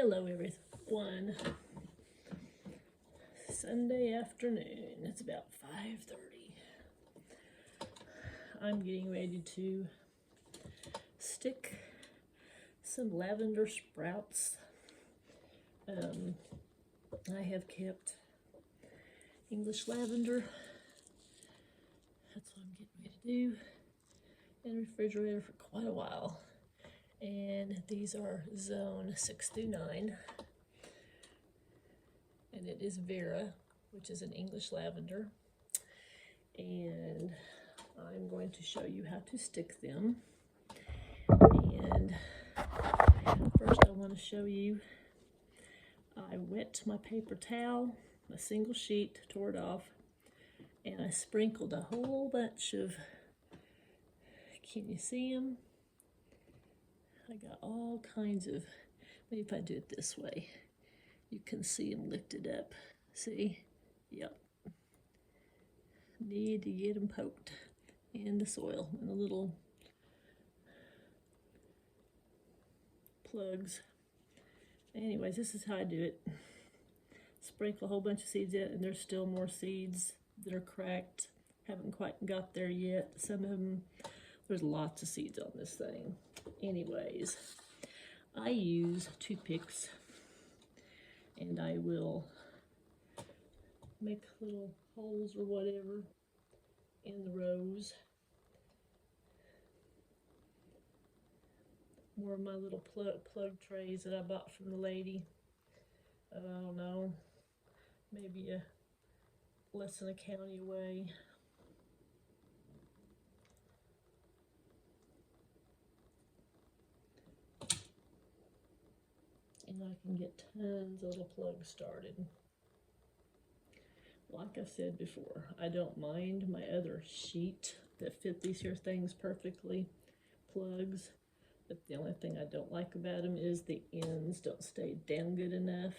Hello everyone. Sunday afternoon. It's about 5:30. I'm getting ready to stick some lavender sprouts. I have kept English lavender. That's what I'm getting ready to do in the refrigerator for quite a while. And these are zone 6 through 9. And it is Vera, which is an English lavender. And I'm going to show you how to stick them. And first I want to show you, I wet my paper towel, a single sheet, tore it off, and I sprinkled a whole bunch of, can you see them? I got all kinds of, maybe if I do it this way, you can see them lifted up. See? Yep. Need to get them poked in the soil, in the little plugs. Anyways, this is how I do it. Sprinkle a whole bunch of seeds in, and there's still more seeds that are cracked. Haven't quite got there yet. Some of them, there's lots of seeds on this thing. Anyways, I use toothpicks, and I will make little holes or whatever in the rows. More of my little plug trays that I bought from the lady. I don't know, maybe less than a county away. And I can get tons of little plugs started. Like I said before, I don't mind my other sheet that fit these here things perfectly, plugs, but the only thing I don't like about them is the ends don't stay down good enough,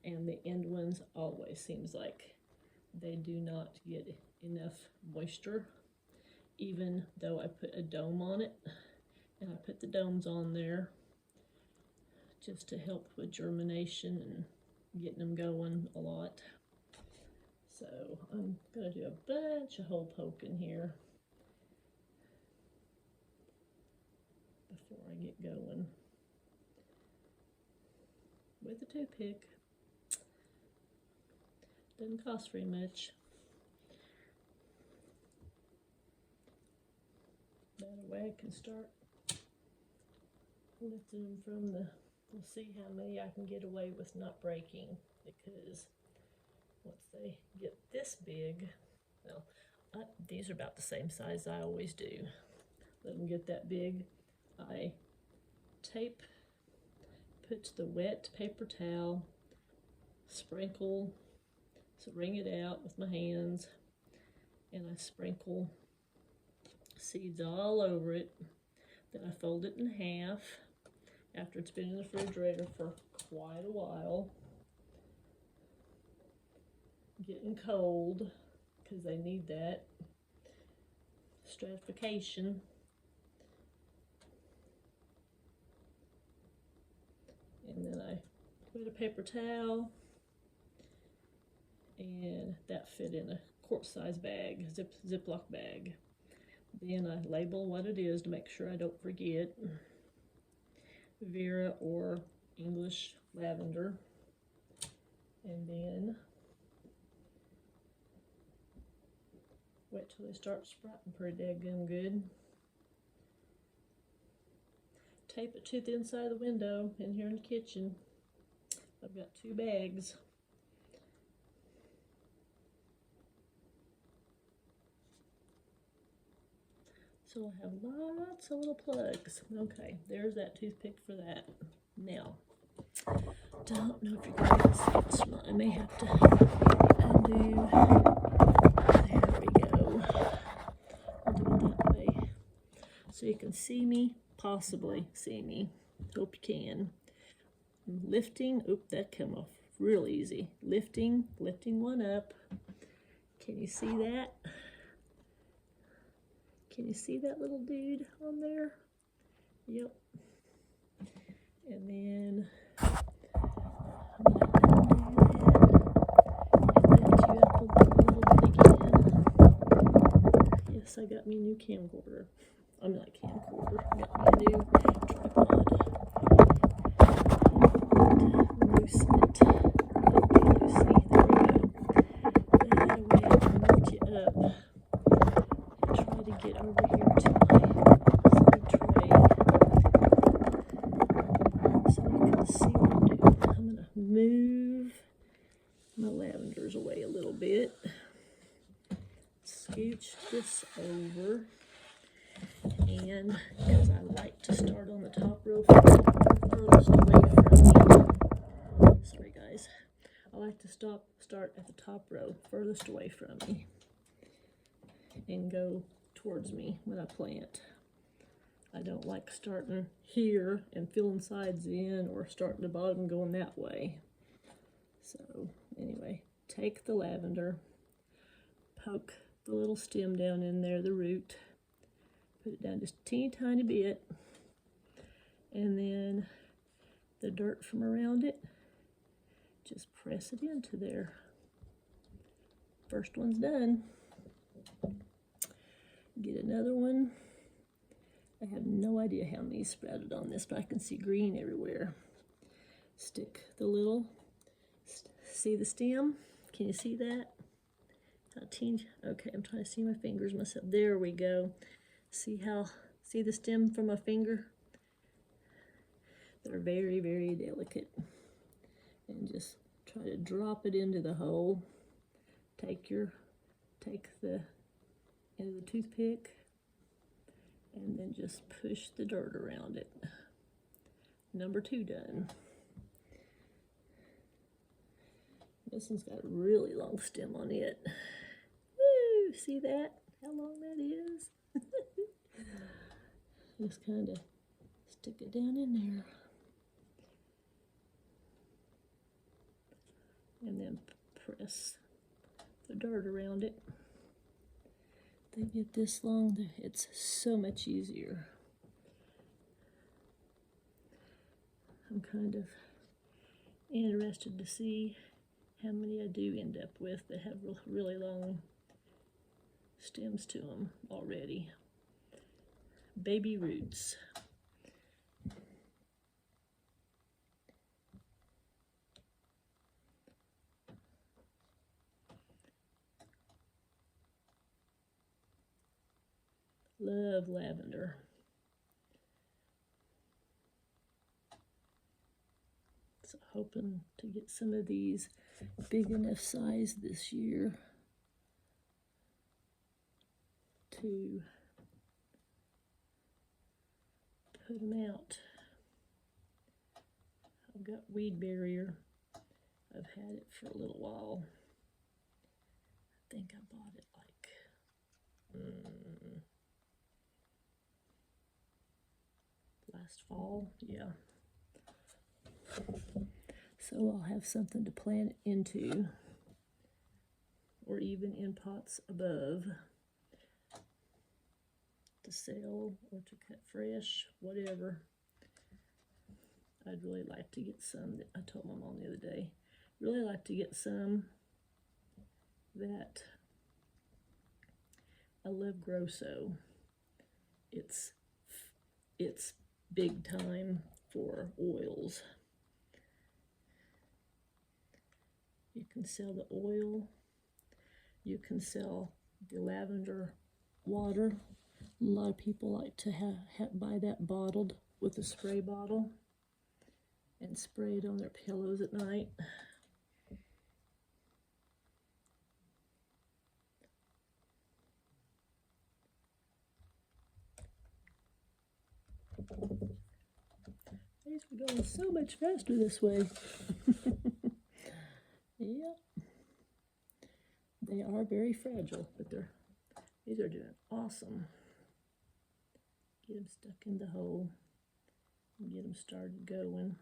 and the end ones always seems like they do not get enough moisture, even though I put a dome on it, and I put the domes on there just to help with germination and getting them going a lot. So I'm going to do a bunch of hole poking here before I get going with a toothpick. Doesn't cost very much. That way I can start lifting them from the, we'll see how many I can get away with not breaking, because once they get this big, well, these are about the same size I always do. Let them get that big. I tape, put the wet paper towel, sprinkle, so wring it out with my hands, and I sprinkle seeds all over it. Then I fold it in half after it's been in the refrigerator for quite a while, getting cold, because they need that stratification. And then I put a paper towel, and that fit in a quart-size bag, ziplock bag. Then I label what it is to make sure I don't forget. Vera or English lavender. And then wait till they start sprouting pretty daggum good. Tape it to the inside of the window in here in the kitchen. I've got 2 bags. So I have lots of little plugs. Okay, there's that toothpick for that. Now, don't know if you're going to see it small. I may have to undo. There we go. I'll do it that way. So you can see me, possibly see me. Hope you can. I'm lifting. Oop, that came off real easy. Lifting one up. Can you see that? Can you see that little dude on there? Yep. And then got me a new camcorder. I'm not camcorder. Got me a new tripod. Loosen it. Okay, Lucy. There we go. That way I can lift you up. And try to get over here to my side tray so you can see what I'm doing. I'm going to move my lavenders away a little bit. Scooch this over, and because I like to start on the top row furthest away from me. Sorry guys. I like to start at the top row furthest away from me and go towards me when I plant. I don't like starting here and filling sides in or starting the bottom and going that way. So anyway, take the lavender, poke the little stem down in there, the root, put it down just a teeny tiny bit, and then the dirt from around it, just press it into there. First one's done. Get another one. I have no idea how many sprouted on this, but I can see green everywhere. Stick the little, see the stem? Can you see that? How teeny? Okay, I'm trying to see my fingers myself. There we go. See the stem from my finger? They're very, very delicate. And just try to drop it into the hole. Take the end of the toothpick and then just push the dirt around it. Number 2 done. This one's got a really long stem on it. Woo! See that? How long that is? Just kind of stick it down in there. And then press the dirt around it. They get this long, it's so much easier. I'm kind of interested to see how many I do end up with that have really long stems to them already. Baby roots. Love lavender. So hoping to get some of these big enough size this year to put them out. I've got weed barrier. I've had it for a little while. I think I bought it like last fall, yeah. So I'll have something to plant it into, or even in pots above to sell or to cut fresh, whatever. I'd really like to get some that I told my mom the other day. Really like to get some that I love Grosso. It's big time for oils. You can sell the oil. You can sell the lavender water. A lot of people like to buy that bottled with a spray bottle and spray it on their pillows at night. These are going so much faster this way. Yep. They are very fragile, but these are doing awesome. Get them stuck in the hole and get them started going.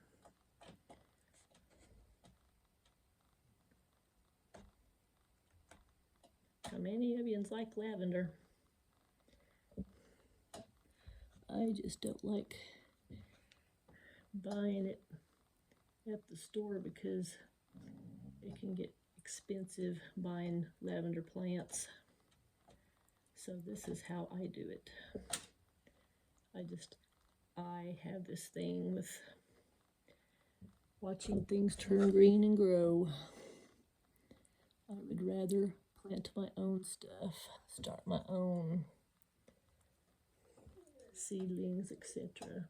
How many of you like lavender? I just don't like buying it at the store because it can get expensive buying lavender plants. So this is how I do it. I have this thing with watching things turn green and grow. I would rather plant my own stuff, start my own seedlings, etc.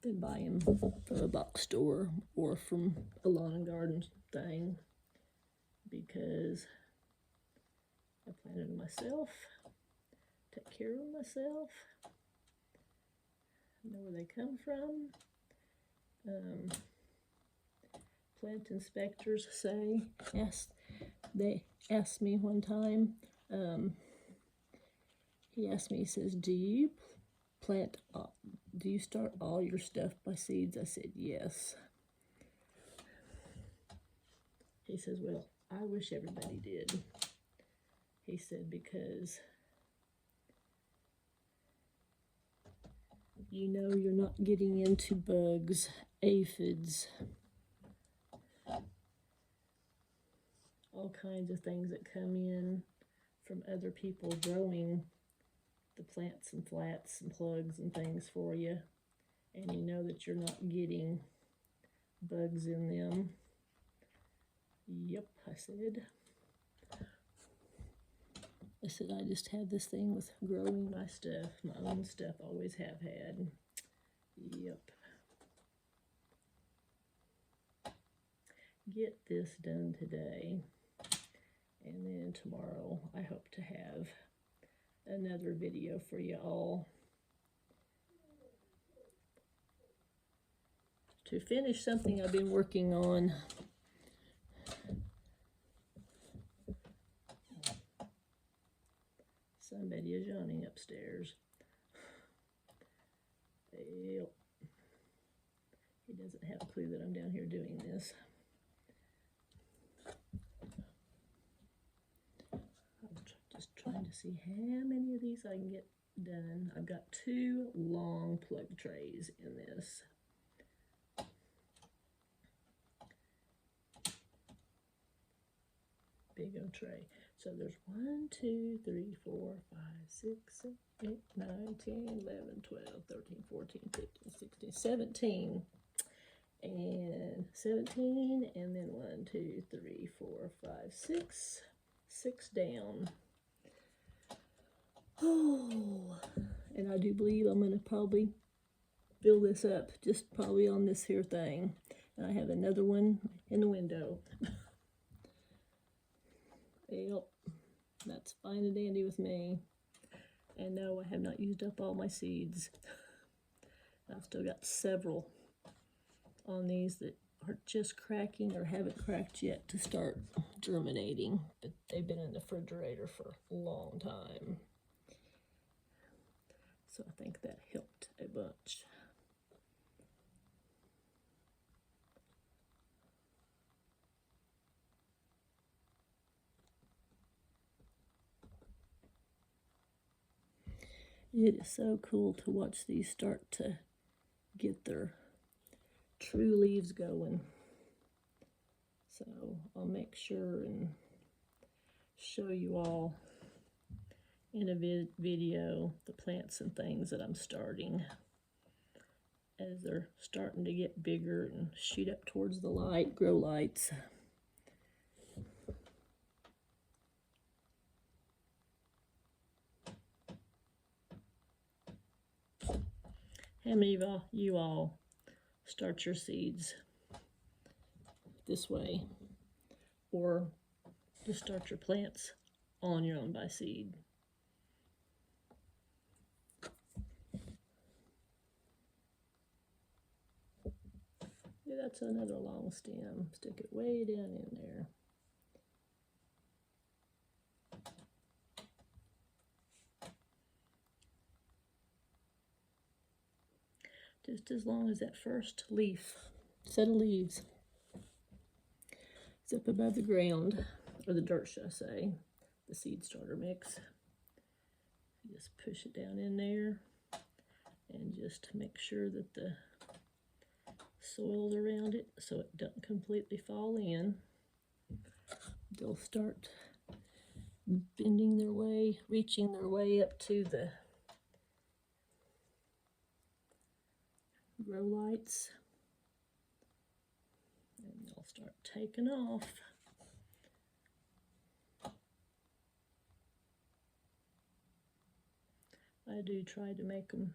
Than buy them from a box store or from a lawn and garden thing, because I planted them myself, take care of them myself, know where they come from. Plant inspectors they asked me one time, he asked me, he says, do you start all your stuff by seeds? I said, yes. He says, well, I wish everybody did. He said, because you know you're not getting into bugs, aphids, all kinds of things that come in from other people growing the plants and flats and plugs and things for you, and you know that you're not getting bugs in them. Yep, I said, I just have this thing with growing my stuff, my own stuff, always have had. Yep. Get this done today, and then tomorrow I hope to have another video for you all to finish something I've been working on. Somebody is yawning upstairs. Yep. He doesn't have a clue that I'm down here doing this. I'm just trying to see how many of these I can get done. I've got 2 long plug trays in this. Big old tray. So there's 1, 2, 3, 4, 5, 6, 7, 8, 9, 10, 11, 12, 13, 14, 15, 16, 17. And 17, and then 1, 2, 3, 4, 5, 6. 6 down. Oh, and I do believe I'm going to probably fill this up, just probably on this here thing. And I have another one in the window. Yep, that's fine and dandy with me. And no, I have not used up all my seeds. I've still got several on these that are just cracking or haven't cracked yet to start germinating, but they've been in the refrigerator for a long time. So I think that helped a bunch. It is so cool to watch these start to get their true leaves going. So I'll make sure and show you all in a video the plants and things that I'm starting as they're starting to get bigger and shoot up towards the light, grow lights. How many of you all start your seeds this way, or just start your plants on your own by seed? Yeah, that's another long stem. Stick it way down in there. Just as long as that first set of leaves is up above the ground, or the dirt, should I say, the seed starter mix. Just push it down in there and just make sure that the soil's around it so it doesn't completely fall in. They'll start bending their way, reaching their way up to the grow lights, and they'll start taking off. I do try to make them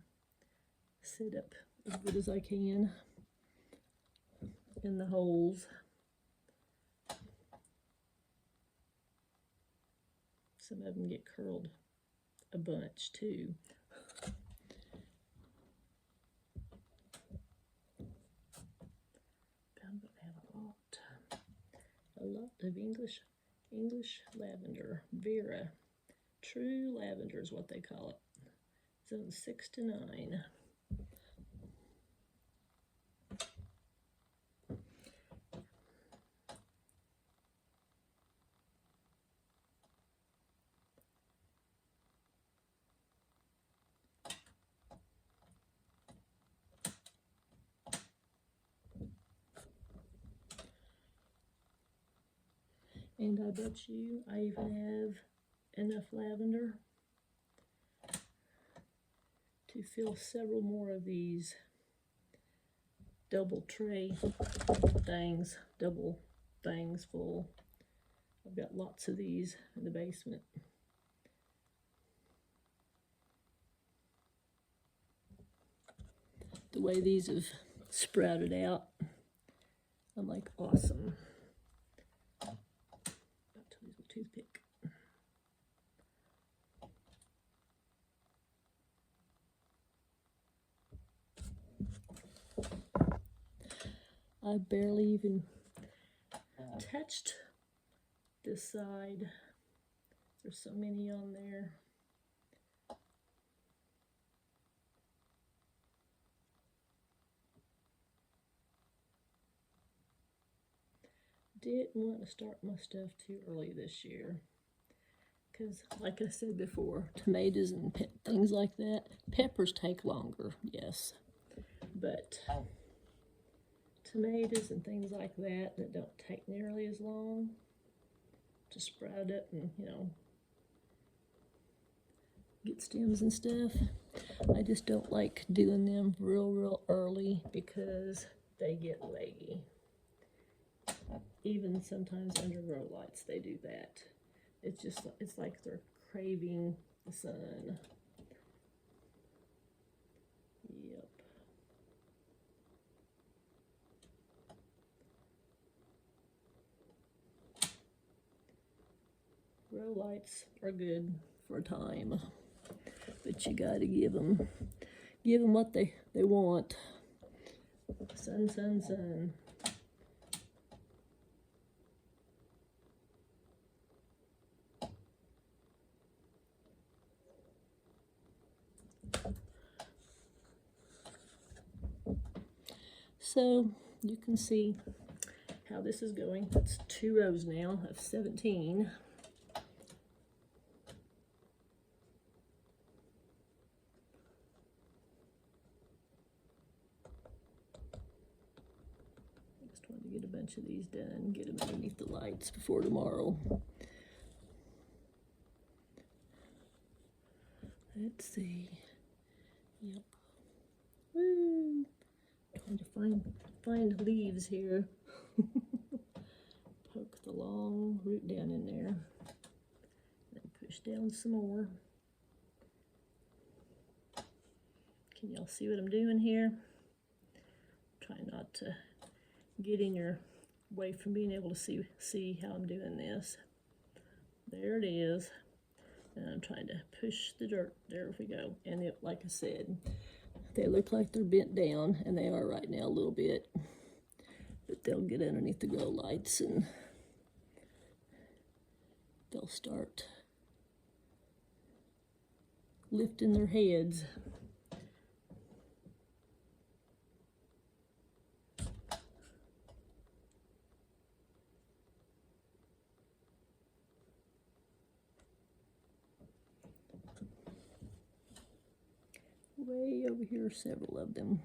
sit up as good as I can in the holes. Some of them get curled a bunch too. I'm gonna have a lot of English lavender. Vera, true lavender is what they call it. Zone 6 to 9. And I bet you I even have enough lavender to fill several more of these double things full. I've got lots of these in the basement. The way these have sprouted out, I'm like, awesome. About to use a toothpick. I barely even touched this side. There's so many on there. Didn't want to start my stuff too early this year because, like I said before, tomatoes and things like that, peppers take longer, yes, but tomatoes and things like that don't take nearly as long to sprout up and, you know, get stems and stuff. I just don't like doing them real early because they get leggy. Even sometimes under grow lights they do that. It's like they're craving the sun. Yep. Grow lights are good for a time, but you gotta give them what they want. Sun, sun, sun. So you can see how this is going. That's 2 rows now of 17. Just wanted to get a bunch of these done, get them underneath the lights before tomorrow. Let's see. Yep. Woo! Trying to find leaves here. Poke the long root down in there. Then push down some more. Can y'all see what I'm doing here? Try not to get in your way from being able to see how I'm doing this. There it is. And I'm trying to push the dirt. There we go. And it, like I said, they look like they're bent down, and they are right now a little bit. But they'll get underneath the grow lights and they'll start lifting their heads. way over here, several of them.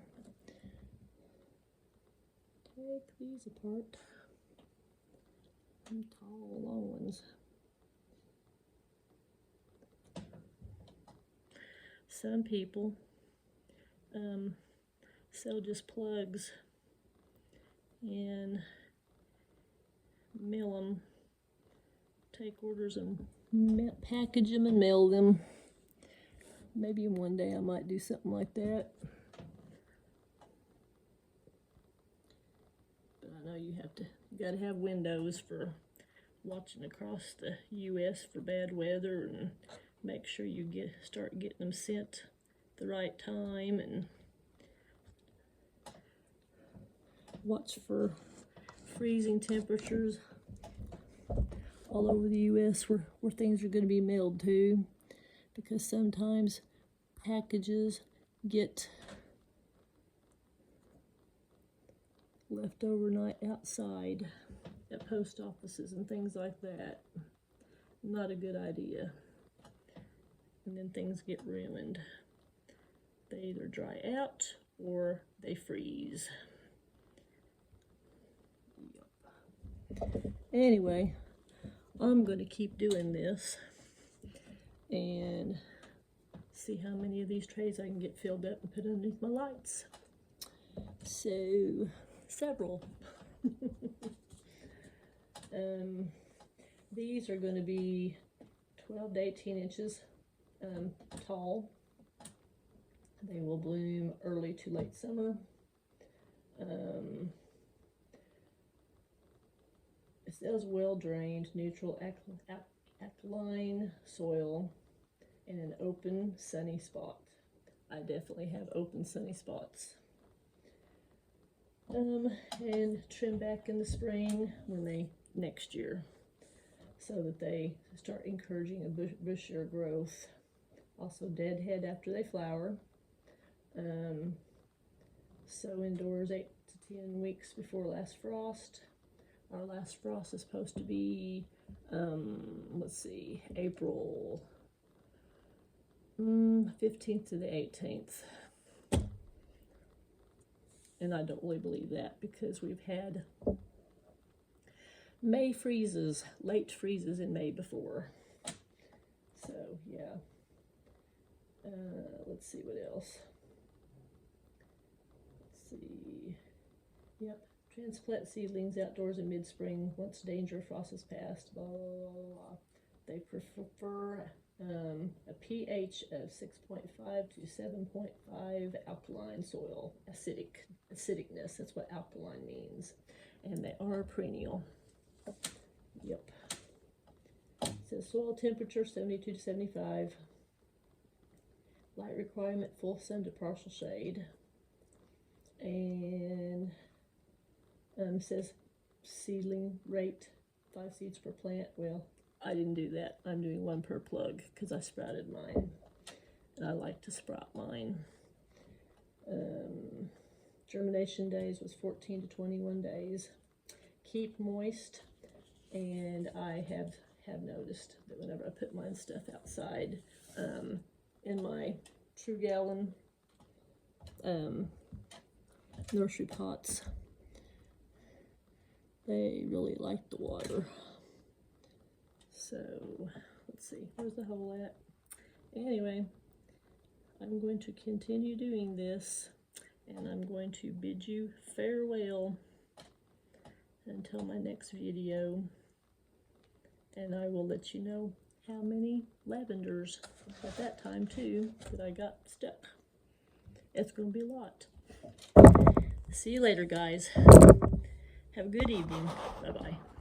Take these apart. Some tall, long ones. Some people sell just plugs and mail them, take orders and package them and mail them. Maybe one day I might do something like that. But I know you gotta have windows for watching across the US for bad weather, and make sure you start getting them sent the right time, and watch for freezing temperatures all over the US where things are going to be mailed to, because sometimes packages get left overnight outside at post offices and things like that. Not a good idea. And then things get ruined. They either dry out or they freeze. Yep. Anyway, I'm going to keep doing this and see how many of these trays I can get filled up and put underneath my lights. So, several. These are going to be 12 to 18 inches tall. They will bloom early to late summer. It says well-drained, neutral alkaline soil in an open, sunny spot. I definitely have open, sunny spots. And trim back in the spring next year, so that they start encouraging a bushier growth. Also deadhead after they flower. Sow indoors 8 to 10 weeks before last frost. Our last frost is supposed to be, let's see, April 15th to the 18th. And I don't really believe that, because we've had May freezes, late freezes in May before. So, yeah. Let's see what else. Let's see. Yep. Transplant seedlings outdoors in mid-spring once danger of frost has passed. Blah, blah, blah, blah. They prefer a pH of 6.5 to 7.5 alkaline soil. Acidicness, that's what alkaline means. And they are perennial. Yep. It says soil temperature 72 to 75. Light requirement, full sun to partial shade. And says seedling rate 5 seeds per plant. Well, I didn't do that. I'm doing 1 per plug because I sprouted mine, and I like to sprout mine. Germination days was 14 to 21 days. Keep moist, and I have noticed that whenever I put my stuff outside in my True Gallon nursery pots, they really like the water. So, let's see, where's the hole at? Anyway, I'm going to continue doing this, and I'm going to bid you farewell until my next video, and I will let you know how many lavenders at that time too that I got stuck. It's going to be a lot. See you later, guys. Have a good evening. Bye-bye.